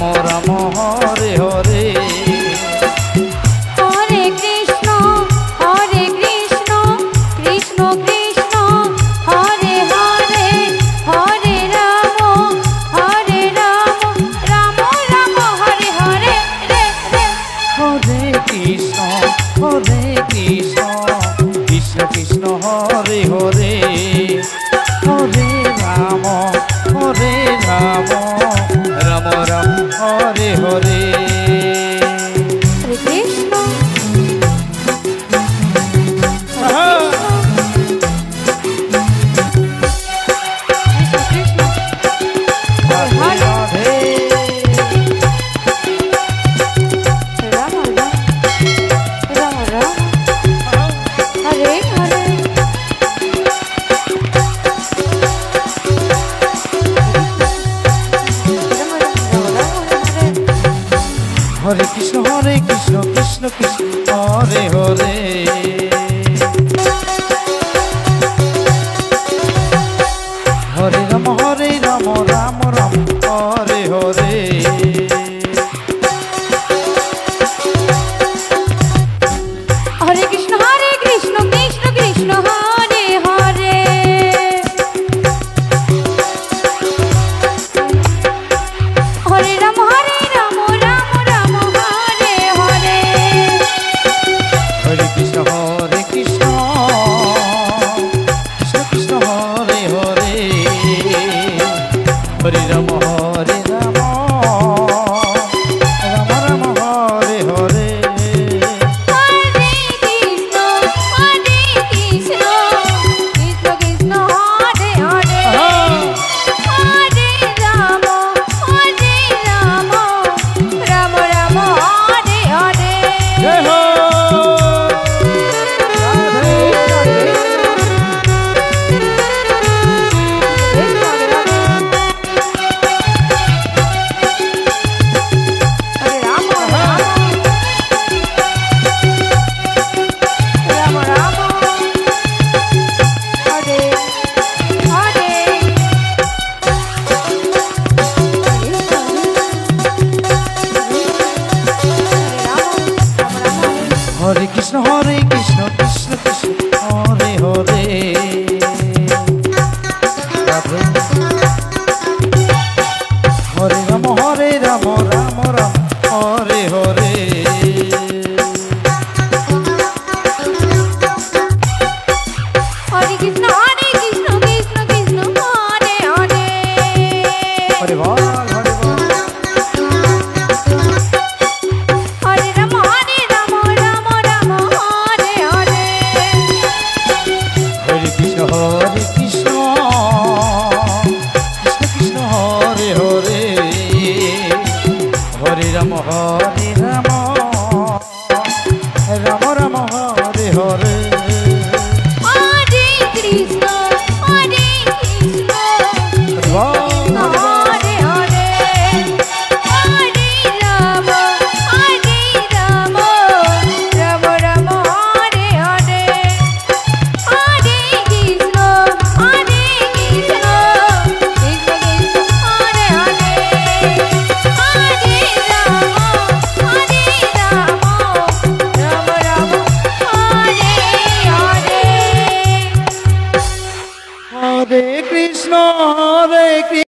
রাম রাম হরে হরে হরে কৃষ্ণ কৃষ্ণ কৃষ্ণ হরে হরে হরে রাম রাম রাম হরে হরে রে রে হরে কৃষ্ণ কৃষ্ণ কৃষ্ণ হরে হরে হরে রাম রাম রাম হরে হরে হরে কৃষ্ণ রাধে রাধে রাম রাম রাম হরে হরে হরে কৃষ্ণ কৃষ্ণ কৃষ্ণ হরে হরে হরে রাম রাম রাম হরে হরে হরে কৃষ্ণ কৃষ্ণ কৃষ্ণ হরে হরে হরে রাম রাম রাম হরে হরে হরে কৃষ্ণ কৃষ্ণ কৃষ্ণ হরে হরে হরে রাম রাম রাম হরে হরে হরে কৃষ্ণ কৃষ্ণ কৃষ্ণ হরে হরে হরে রাম রাম রাম হরে হরে জয় হো রাধে রাধে হরে কৃষ্ণ কৃষ্ণ কৃষ্ণ হরে হরে রাধে হরে রাম রাম রাম হরে হরে হরে কৃষ্ণ কৃষ্ণ কৃষ্ণ হরে হরে হরে বল হরে বল হরে রাম রাম রাম হরে হরে হরে কৃষ্ণ কৃষ্ণ কৃষ্ণ হরে হরে হরে রাম রাম রাম হরে হরে হরে কৃষ্ণ কৃষ্ণ হরে হরে হরে রাম রাম রাম হরে হরে হরে কৃষ্ণ কৃষ্ণ হরে হরে হরে রাম রাম হরে হরে হরে কৃষ্ণ হরে কৃষ্ণ